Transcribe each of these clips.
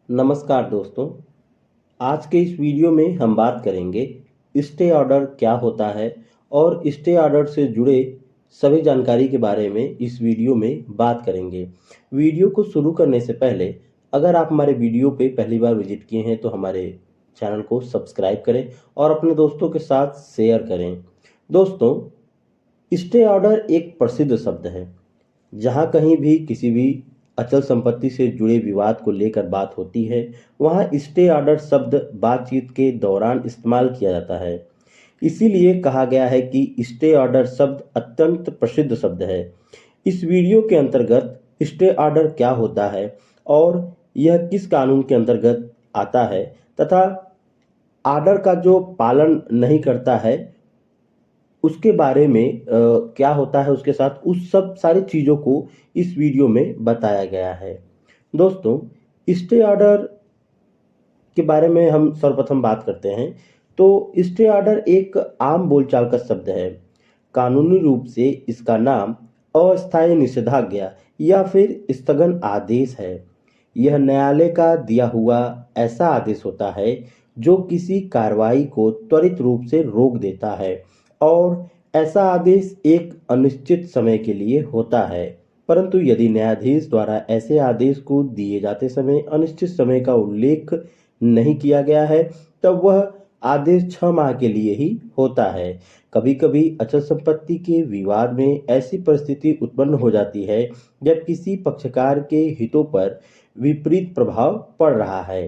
नमस्कार दोस्तों। आज के इस वीडियो में हम बात करेंगे स्टे ऑर्डर क्या होता है और स्टे ऑर्डर से जुड़े सभी जानकारी के बारे में इस वीडियो में बात करेंगे। वीडियो को शुरू करने से पहले अगर आप हमारे वीडियो पे पहली बार विजिट किए हैं तो हमारे चैनल को सब्सक्राइब करें और अपने दोस्तों के साथ शेयर करें। दोस्तों, स्टे ऑर्डर एक प्रसिद्ध शब्द है। जहाँ कहीं भी किसी भी अचल संपत्ति से जुड़े विवाद को लेकर बात होती है, वहाँ स्टे ऑर्डर शब्द बातचीत के दौरान इस्तेमाल किया जाता है। इसीलिए कहा गया है कि स्टे ऑर्डर शब्द अत्यंत प्रसिद्ध शब्द है। इस वीडियो के अंतर्गत स्टे ऑर्डर क्या होता है और यह किस कानून के अंतर्गत आता है तथा ऑर्डर का जो पालन नहीं करता है उसके बारे में क्या होता है उसके साथ, उस सब सारी चीज़ों को इस वीडियो में बताया गया है। दोस्तों, स्टे ऑर्डर के बारे में हम सर्वप्रथम बात करते हैं। तो स्टे ऑर्डर एक आम बोलचाल का शब्द है। कानूनी रूप से इसका नाम अस्थायी निषेधाज्ञा या फिर स्थगन आदेश है। यह न्यायालय का दिया हुआ ऐसा आदेश होता है जो किसी कार्रवाई को त्वरित रूप से रोक देता है और ऐसा आदेश एक अनिश्चित समय के लिए होता है। परंतु यदि न्यायाधीश द्वारा ऐसे आदेश को दिए जाते समय अनिश्चित समय का उल्लेख नहीं किया गया है, तब वह आदेश 6 माह के लिए ही होता है। कभी-कभी अचल संपत्ति के विवाद में ऐसी परिस्थिति उत्पन्न हो जाती है जब किसी पक्षकार के हितों पर विपरीत प्रभाव पड़ रहा है।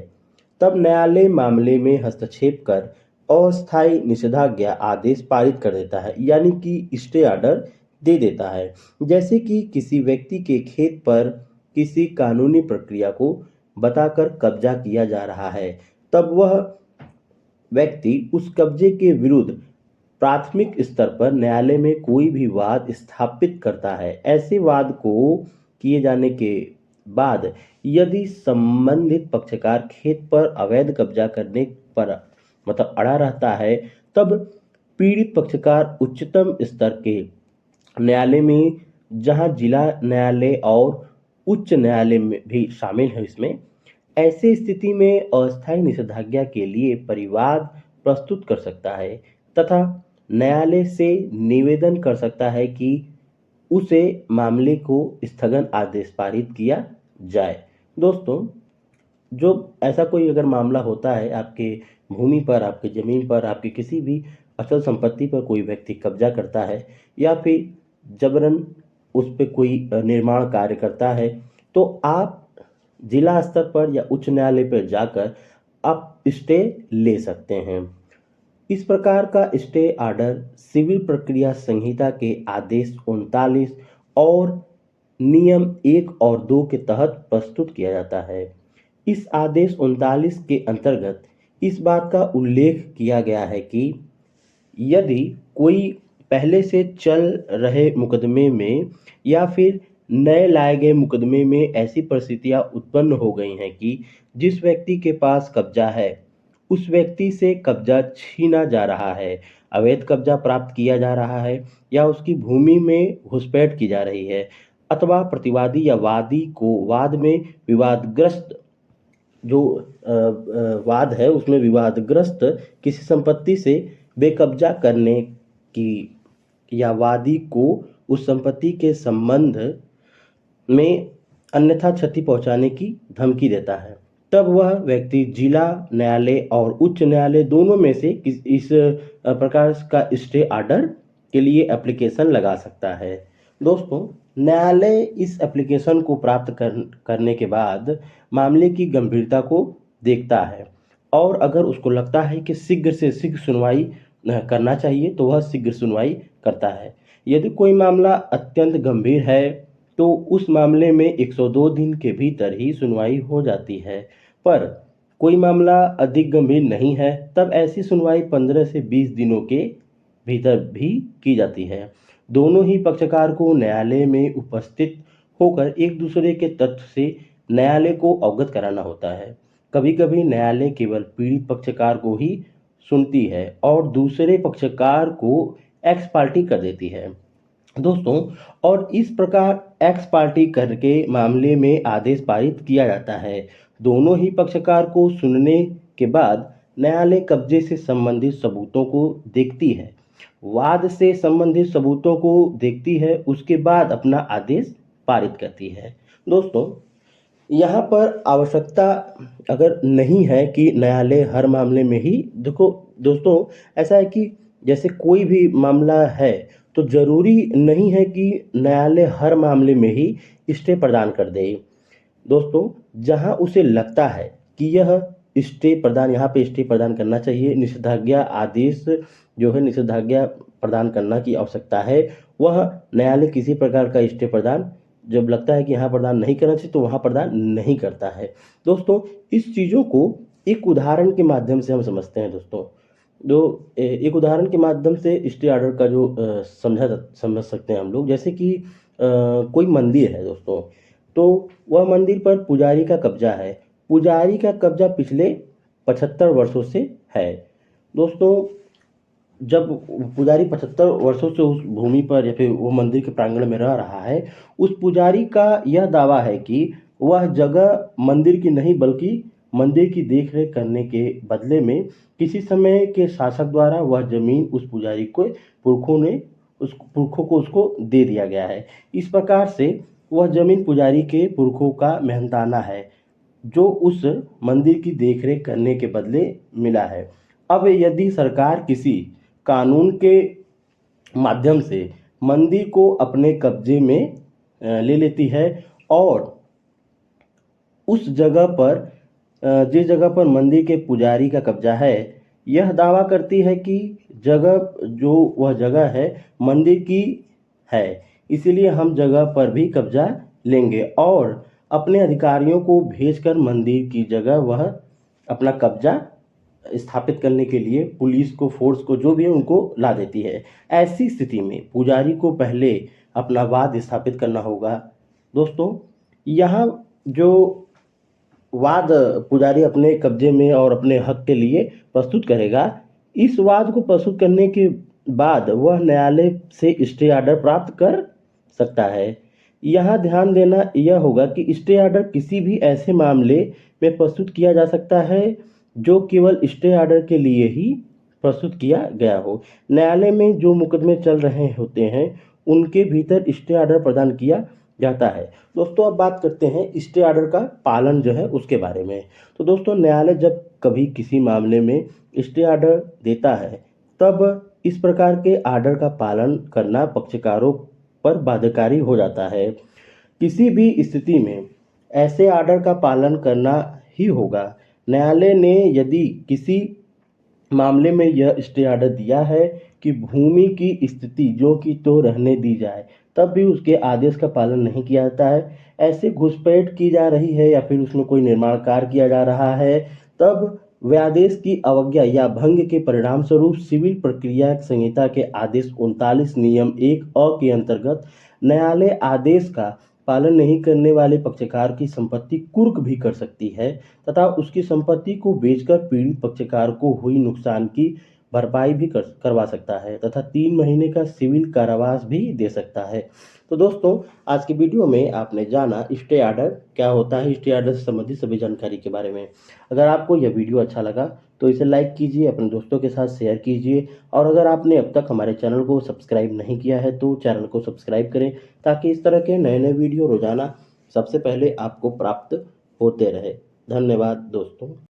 तब न्यायालय मामले में हस्तक्षेप कर अस्थायी निषेधाज्ञा आदेश पारित कर देता है, यानी कि स्टे ऑर्डर दे देता है। जैसे कि किसी व्यक्ति के खेत पर किसी कानूनी प्रक्रिया को बताकर कब्जा किया जा रहा है, तब वह व्यक्ति उस कब्जे के विरुद्ध प्राथमिक स्तर पर न्यायालय में कोई भी वाद स्थापित करता है। ऐसे वाद को किए जाने के बाद यदि संबंधित पक्षकार खेत पर अवैध कब्जा करने पर अड़ा रहता है, तब पीड़ित पक्षकार उच्चतम स्तर के न्यायालय में, जहां जिला न्यायालय और उच्च न्यायालय में भी शामिल है इसमें, ऐसे स्थिति में अस्थायी निषेधाज्ञा के लिए परिवाद प्रस्तुत कर सकता है तथा न्यायालय से निवेदन कर सकता है कि उसे मामले को स्थगन आदेश पारित किया जाए। दोस्तों, जो ऐसा कोई अगर मामला होता है, आपके भूमि पर, आपकी ज़मीन पर, आपकी किसी भी अचल संपत्ति पर कोई व्यक्ति कब्जा करता है या फिर जबरन उस पे कोई निर्माण कार्य करता है, तो आप जिला स्तर पर या उच्च न्यायालय पर जाकर आप स्टे ले सकते हैं। इस प्रकार का स्टे ऑर्डर सिविल प्रक्रिया संहिता के आदेश 39 और नियम 1 और 2 के तहत प्रस्तुत किया जाता है। इस आदेश 39 के अंतर्गत इस बात का उल्लेख किया गया है कि यदि कोई पहले से चल रहे मुकदमे में या फिर नए लाए गए मुकदमे में ऐसी परिस्थितियां उत्पन्न हो गई हैं कि जिस व्यक्ति के पास कब्जा है उस व्यक्ति से कब्जा छीना जा रहा है, अवैध कब्जा प्राप्त किया जा रहा है या उसकी भूमि में घुसपैठ की जा रही है, अथवा प्रतिवादी या वादी को वाद में विवादग्रस्त जो वाद है उसमें विवादग्रस्त किसी संपत्ति से बेकब्जा करने की या वादी को उस संपत्ति के संबंध में अन्यथा क्षति पहुंचाने की धमकी देता है, तब वह व्यक्ति जिला न्यायालय और उच्च न्यायालय दोनों में से इस प्रकार का स्टे ऑर्डर के लिए एप्लीकेशन लगा सकता है। दोस्तों, न्यायालय इस एप्लीकेशन को प्राप्त करने के बाद मामले की गंभीरता को देखता है और अगर उसको लगता है कि शीघ्र से शीघ्र सुनवाई करना चाहिए तो वह शीघ्र सुनवाई करता है। यदि कोई मामला अत्यंत गंभीर है तो उस मामले में 102 दिन के भीतर ही सुनवाई हो जाती है। पर कोई मामला अधिक गंभीर नहीं है, तब ऐसी सुनवाई 15 से 20 दिनों के भीतर भी की जाती है। दोनों ही पक्षकार को न्यायालय में उपस्थित होकर एक दूसरे के तथ्य से न्यायालय को अवगत कराना होता है। कभी-कभी न्यायालय केवल पीड़ित पक्षकार को ही सुनती है और दूसरे पक्षकार को एक्स पार्टी कर देती है। दोस्तों, और इस प्रकार एक्स पार्टी करके मामले में आदेश पारित किया जाता है दोनों ही पक्षकार को सुनने के बाद न्यायालय कब्जे से संबंधित सबूतों को देखती है, वाद से संबंधित सबूतों को देखती है, उसके बाद अपना आदेश पारित करती है। दोस्तों, यहाँ पर आवश्यकता अगर नहीं है कि न्यायालय हर मामले में ही देखो दोस्तों, ऐसा है कि जैसे कोई भी मामला है तो ज़रूरी नहीं है कि न्यायालय हर मामले में ही स्टे प्रदान कर दे। दोस्तों, जहाँ उसे लगता है कि यह स्टे प्रदान यहाँ पे स्टे प्रदान करना चाहिए, निषेधाज्ञा आदेश जो है निषेधाज्ञा प्रदान करना की आवश्यकता है, वह न्यायालय किसी प्रकार का स्टे प्रदान जब लगता है कि यहाँ प्रदान नहीं करना चाहिए तो वहाँ प्रदान नहीं करता है। दोस्तों, इस चीज़ों को एक उदाहरण के माध्यम से हम समझते हैं दोस्तों। एक उदाहरण के माध्यम से स्टे ऑर्डर का जो समझ सकते हैं हम लोग, जैसे कि कोई मंदिर है दोस्तों, तो वह मंदिर पर पुजारी का कब्जा है। पुजारी का कब्जा पिछले 75 वर्षों से है। दोस्तों, जब पुजारी 75 वर्षों से उस भूमि पर या फिर वो मंदिर के प्रांगण में रह रहा है, उस पुजारी का यह दावा है कि वह जगह मंदिर की नहीं बल्कि मंदिर की देखरेख करने के बदले में किसी समय के शासक द्वारा वह जमीन उस पुजारी को पुरखों को उसको दे दिया गया है। इस प्रकार से वह जमीन पुजारी के पुरखों का मेहनताना है, जो उस मंदिर की देखरेख करने के बदले मिला है। अब यदि सरकार किसी कानून के माध्यम से मंदिर को अपने कब्जे में ले लेती है और उस जगह पर जिस जगह पर मंदिर के पुजारी का कब्जा है, यह दावा करती है कि वह जगह है मंदिर की है, इसीलिए हम जगह पर भी कब्जा लेंगे और अपने अधिकारियों को भेजकर मंदिर की जगह वह अपना कब्जा स्थापित करने के लिए पुलिस को, फोर्स को, जो भी है उनको ला देती है। ऐसी स्थिति में पुजारी को पहले अपना वाद स्थापित करना होगा। दोस्तों, यहाँ जो वाद पुजारी अपने कब्जे में और अपने हक के लिए प्रस्तुत करेगा, इस वाद को प्रस्तुत करने के बाद वह न्यायालय से स्टे ऑर्डर प्राप्त कर सकता है। यहाँ ध्यान देना यह होगा कि स्टे ऑर्डर किसी भी ऐसे मामले में प्रस्तुत किया जा सकता है जो केवल स्टे ऑर्डर के लिए ही प्रस्तुत किया गया हो। न्यायालय में जो मुकदमे चल रहे होते हैं उनके भीतर स्टे ऑर्डर प्रदान किया जाता है। दोस्तों, अब बात करते हैं स्टे ऑर्डर का पालन जो है उसके बारे में। तो दोस्तों, न्यायालय जब कभी किसी मामले में स्टे ऑर्डर देता है, तब इस प्रकार के ऑर्डर का पालन करना पक्षकारों पर बाध्यकारी हो जाता है। किसी भी स्थिति में ऐसे ऑर्डर का पालन करना ही होगा। न्यायालय ने यदि किसी मामले में यह स्टे ऑर्डर दिया है कि भूमि की स्थिति जो कि तो रहने दी जाए, तब भी उसके आदेश का पालन नहीं किया जाता है, ऐसे घुसपैठ की जा रही है या फिर उसमें कोई निर्माण कार्य किया जा रहा है, तब व्यादेश की अवज्ञा या भंग के परिणाम स्वरूप सिविल प्रक्रिया संहिता के आदेश 39 नियम 1 के अंतर्गत न्यायालय आदेश का पालन नहीं करने वाले पक्षकार की संपत्ति कुर्क भी कर सकती है तथा उसकी संपत्ति को बेचकर पीड़ित पक्षकार को हुई नुकसान की भरपाई भी करवा सकता है तथा 3 महीने का सिविल कारावास भी दे सकता है। तो दोस्तों, आज की वीडियो में आपने जाना स्टे ऑर्डर क्या होता है, स्टे ऑर्डर से संबंधित सभी जानकारी के बारे में। अगर आपको यह वीडियो अच्छा लगा तो इसे लाइक कीजिए, अपने दोस्तों के साथ शेयर कीजिए और अगर आपने अब तक हमारे चैनल को सब्सक्राइब नहीं किया है तो चैनल को सब्सक्राइब करें, ताकि इस तरह के नए नए वीडियो रोजाना सबसे पहले आपको प्राप्त होते रहे। धन्यवाद दोस्तों।